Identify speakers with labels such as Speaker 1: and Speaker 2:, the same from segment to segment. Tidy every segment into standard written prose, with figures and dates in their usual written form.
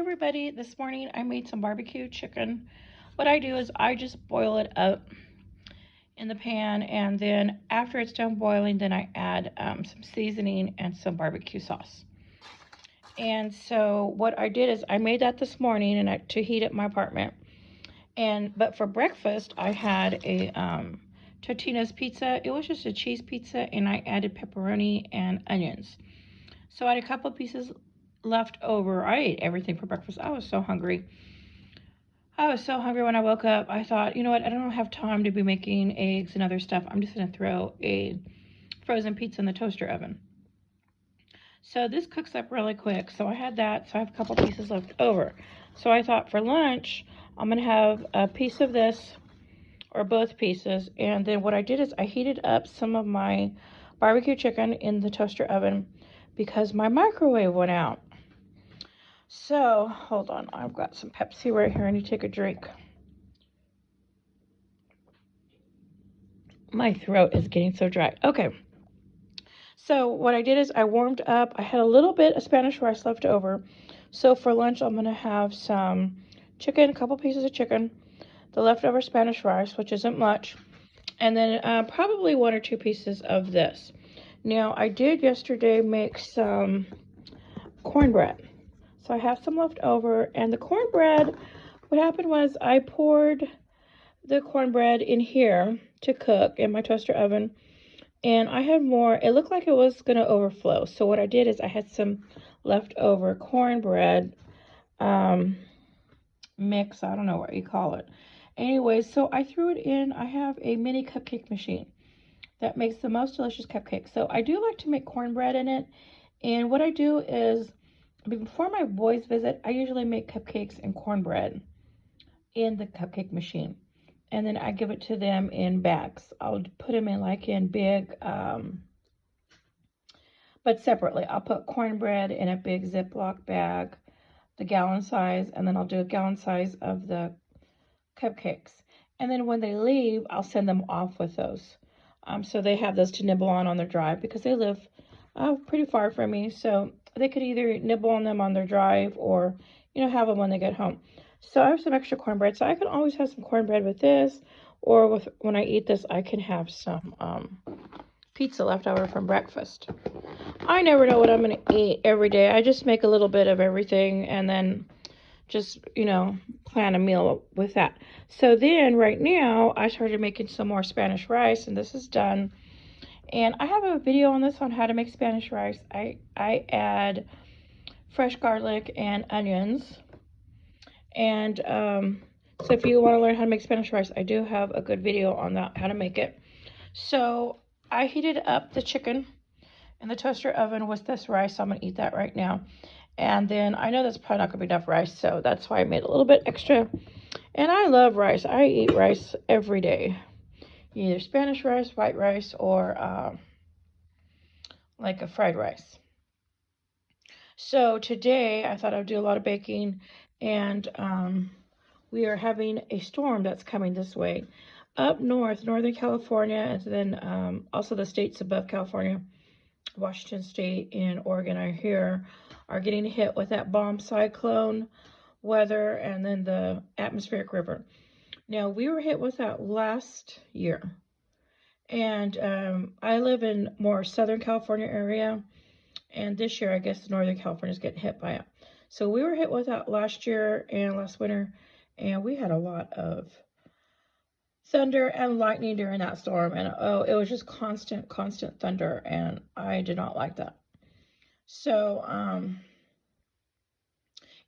Speaker 1: everybody, this morning I made some barbecue chicken. What I do is I just boil it up in the pan, and then after it's done boiling, then I add some seasoning and some barbecue sauce. And so what I did is I made that this morning to heat up my apartment. But for breakfast I had a Totino's pizza. It was just a cheese pizza, and I added pepperoni and onions. So I had a couple pieces left over. I ate everything for breakfast. I was so hungry. When I woke up. I thought, you know what? I don't have time to be making eggs and other stuff. I'm just going to throw a frozen pizza in the toaster oven. So this cooks up really quick. So I had that. So I have a couple pieces left over. So I thought for lunch, I'm going to have a piece of this or both pieces. And then what I did is I heated up some of my barbecue chicken in the toaster oven because my microwave went out. So, hold on, I've got some Pepsi right here. I need to take a drink. My throat is getting so dry. Okay, so what I did is I warmed up. I had a little bit of Spanish rice left over. So for lunch, I'm going to have some chicken, a couple pieces of chicken, the leftover Spanish rice, which isn't much, and then probably one or two pieces of this. Now, I did yesterday make some cornbread. So I have some left over, and the cornbread, what happened was I poured the cornbread in here to cook in my toaster oven, and I had more. It looked like it was going to overflow. So what I did is I had some leftover cornbread mix. I don't know what you call it. Anyways, so I threw it in. I have a mini cupcake machine that makes the most delicious cupcakes. So I do like to make cornbread in it, and what I do is before my boys visit, I usually make cupcakes and cornbread in the cupcake machine. And then I give it to them in bags. I'll put them in like in big, but separately. I'll put cornbread in a big Ziploc bag, the gallon size, and then I'll do a gallon size of the cupcakes. And then when they leave, I'll send them off with those. So they have those to nibble on their drive because they live pretty far from me. So they could either nibble on them on their drive or, have them when they get home. So I have some extra cornbread. So I can always have some cornbread with this, or when I eat this, I can have some pizza left over from breakfast. I never know what I'm going to eat every day. I just make a little bit of everything and then just, plan a meal with that. So then right now I started making some more Spanish rice, and this is done. And I have a video on this on how to make Spanish rice. I add fresh garlic and onions. And so if you want to learn how to make Spanish rice, I do have a good video on that, how to make it. So I heated up the chicken in the toaster oven with this rice. So I'm going to eat that right now. And then I know that's probably not going to be enough rice, so that's why I made a little bit extra. And I love rice. I eat rice every day. Either Spanish rice, white rice, or like a fried rice. So today I thought I'd do a lot of baking, and we are having a storm that's coming this way. Up north, Northern California, and then also the states above California, Washington State and Oregon are getting hit with that bomb cyclone weather and then the atmospheric river. Now, we were hit with that last year, and I live in more Southern California area, and this year I guess Northern California is getting hit by it. So we were hit with that last year and last winter, and we had a lot of thunder and lightning during that storm, and it was just constant thunder, and I did not like that. So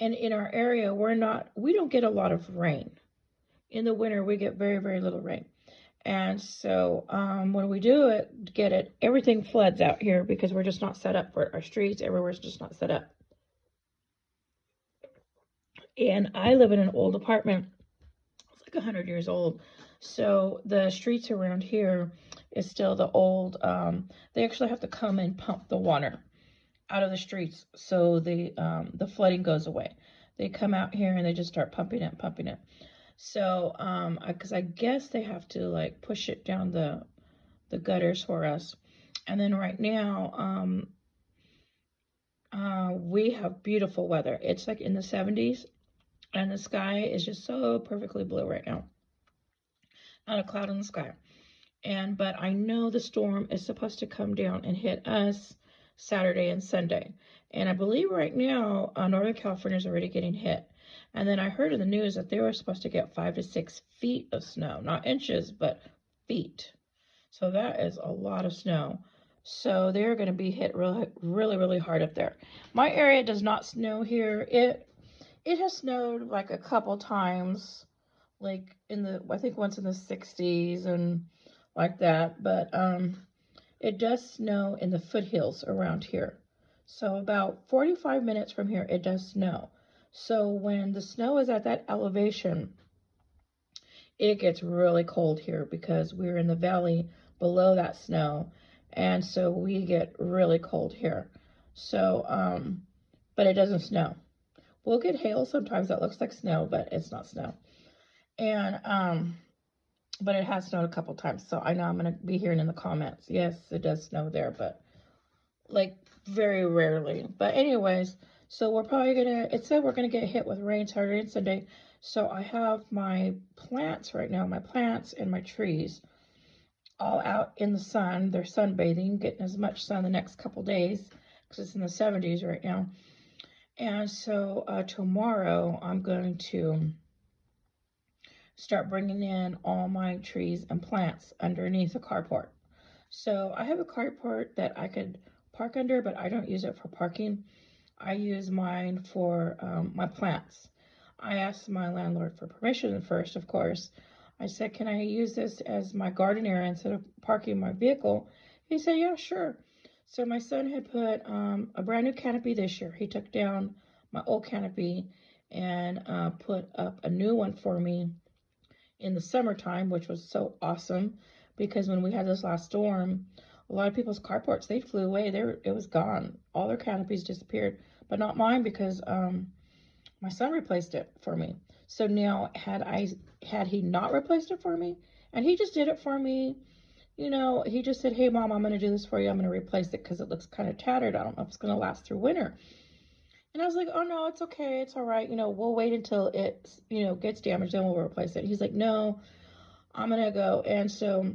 Speaker 1: and in our area we don't get a lot of rain. In the winter we get very, very little rain. And so when we do get it, everything floods out here because we're just not set up for it. Our streets, everywhere's just not set up. And I live in an old apartment. It's like 100 years old. So the streets around here is still the old, they actually have to come and pump the water out of the streets so the flooding goes away. They come out here and they just start pumping it. So, because I guess they have to like push it down the gutters for us. And then right now, We have beautiful weather. It's like in the 70s, and the sky is just so perfectly blue right now. Not a cloud in the sky. But I know the storm is supposed to come down and hit us Saturday and Sunday. And I believe right now Northern California is already getting hit. And then I heard in the news that they were supposed to get 5 to 6 feet of snow, not inches, but feet. So that is a lot of snow. So they're going to be hit really, really, really hard up there. My area does not snow here. It has snowed like a couple times, like I think once in the 60s and like that. But it does snow in the foothills around here. So about 45 minutes from here, it does snow. So when the snow is at that elevation, it gets really cold here because we're in the valley below that snow, and so we get really cold here. So but it doesn't snow. We'll get hail sometimes that looks like snow, but it's not snow. And but it has snowed a couple times, so I know I'm gonna be hearing in the comments, yes, it does snow there, but like very rarely. But anyways, so we're probably gonna, it said we're gonna get hit with rain Saturday and Sunday. So I have my plants right now, my plants and my trees all out in the sun. They're sunbathing, getting as much sun the next couple days because it's in the 70s right now. And so tomorrow I'm going to start bringing in all my trees and plants underneath the carport. So I have a carport that I could park under, but I don't use it for parking. I use mine for my plants. I asked my landlord for permission first, of course. I said, can I use this as my garden area instead of parking my vehicle? He said, yeah, sure. So my son had put a brand new canopy this year. He took down my old canopy and put up a new one for me in the summertime, which was so awesome because when we had this last storm, a lot of people's carports, they flew away. It was gone. All their canopies disappeared, but not mine because my son replaced it for me. So now had he not replaced it for me, and he just did it for me, he just said, hey mom, I'm going to do this for you. I'm going to replace it because it looks kind of tattered. I don't know if it's going to last through winter. And I was like, oh no, it's okay. It's all right. We'll wait until it, gets damaged, then we'll replace it. He's like, no, I'm going to go. And so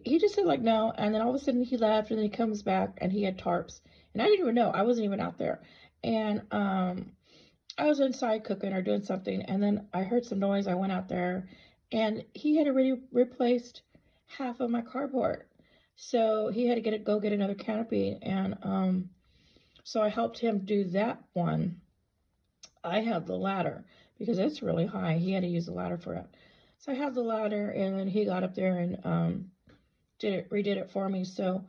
Speaker 1: he just said like, no. And then all of a sudden he left and then he comes back and he had tarps. And I didn't even know. I wasn't even out there. And I was inside cooking or doing something. And then I heard some noise. I went out there and he had already replaced half of my carport. So he had to go get another canopy. And so I helped him do that one. I have the ladder because it's really high. He had to use the ladder for it. So I have the ladder, and then he got up there and redid it for me. So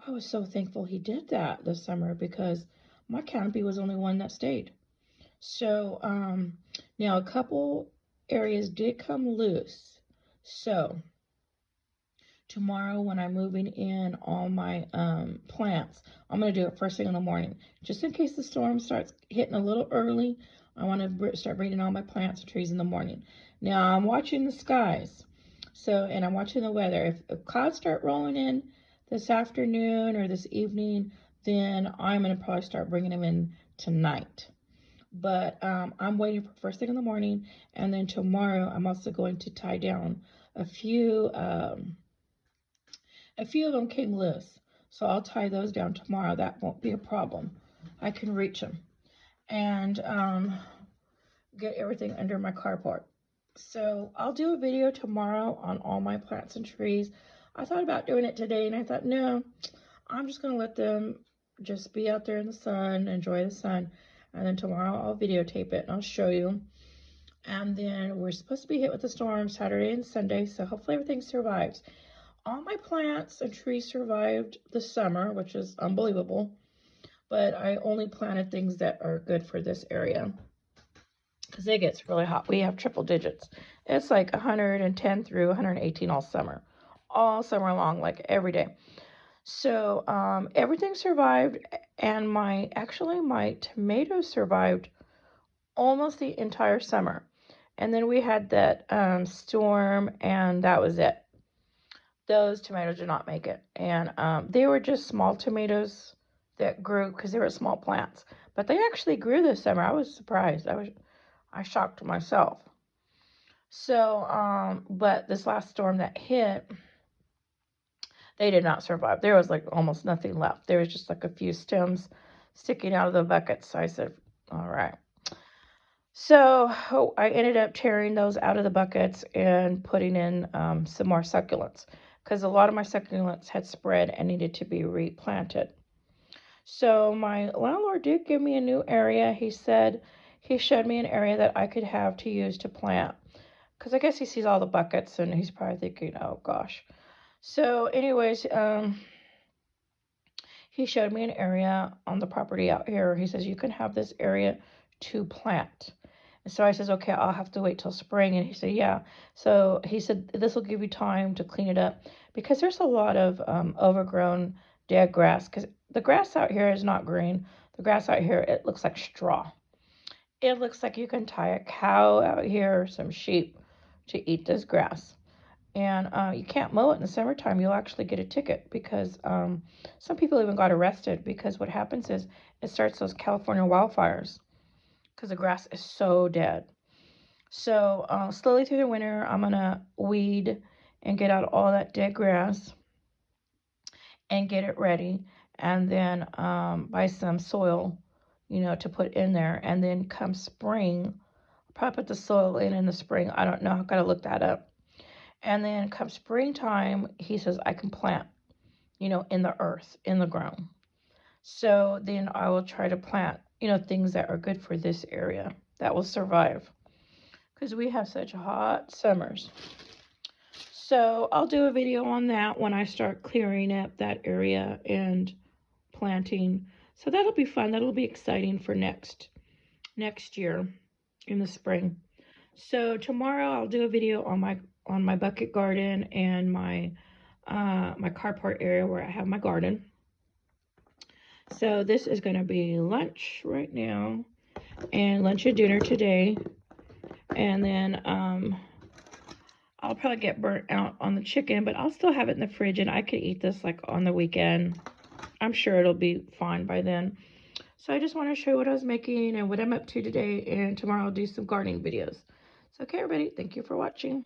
Speaker 1: I was so thankful he did that this summer because my canopy was the only one that stayed. So now a couple areas did come loose. So tomorrow when I'm moving in all my plants, I'm going to do it first thing in the morning. Just in case the storm starts hitting a little early, I want to start bringing all my plants and trees in the morning. Now I'm watching the skies. And I'm watching the weather. If clouds start rolling in this afternoon or this evening, then I'm going to probably start bringing them in tonight. But I'm waiting for first thing in the morning. And then tomorrow, I'm also going to tie down a few of them came loose, so I'll tie those down tomorrow. That won't be a problem. I can reach them and get everything under my carport. So I'll do a video tomorrow on all my plants and trees. I thought about doing it today, and I thought, no, I'm just going to let them just be out there in the sun, enjoy the sun, and then tomorrow I'll videotape it and I'll show you. And then we're supposed to be hit with a storm Saturday and Sunday, so hopefully everything survives. All my plants and trees survived the summer, which is unbelievable, but I only planted things that are good for this area because it gets really hot. We have triple digits. It's like 110 through 118 all summer long, like every day. So everything survived, and my tomatoes survived almost the entire summer. And then we had that storm, and that was it. Those tomatoes did not make it. And they were just small tomatoes that grew because they were small plants. But they actually grew this summer. I was surprised. I shocked myself. So, but this last storm that hit, they did not survive. There was like almost nothing left. There was just like a few stems sticking out of the bucket. So I said, all right. So I ended up tearing those out of the buckets and putting in some more succulents because a lot of my succulents had spread and needed to be replanted. So my landlord did give me a new area. He said he showed me an area that I could have to use to plant because I guess he sees all the buckets and he's probably thinking, oh gosh. So anyways, he showed me an area on the property out here. He says, you can have this area to plant. And so I says, okay, I'll have to wait till spring. And he said, yeah. So he said, this will give you time to clean it up because there's a lot of overgrown dead grass because the grass out here is not green. The grass out here, it looks like straw. It looks like you can tie a cow out here or some sheep to eat this grass. And you can't mow it in the summertime. You'll actually get a ticket because some people even got arrested because what happens is it starts those California wildfires because the grass is so dead. So slowly through the winter, I'm going to weed and get out all that dead grass and get it ready. And then buy some soil, to put in there. And then come spring, I'll probably put the soil in the spring. I don't know. I've got to look that up. And then come springtime, he says I can plant, in the earth, in the ground. So then I will try to plant, things that are good for this area that will survive because we have such hot summers. So I'll do a video on that when I start clearing up that area and planting. So that'll be fun. That'll be exciting for next year in the spring. So tomorrow I'll do a video on my bucket garden and my carport area where I have my garden. So this is going to be lunch right now and lunch and dinner today. And then I'll probably get burnt out on the chicken, but I'll still have it in the fridge and I could eat this like on the weekend. I'm sure it'll be fine by then. So I just want to show you what I was making and what I'm up to today, and tomorrow I'll do some gardening videos. So okay, everybody, thank you for watching.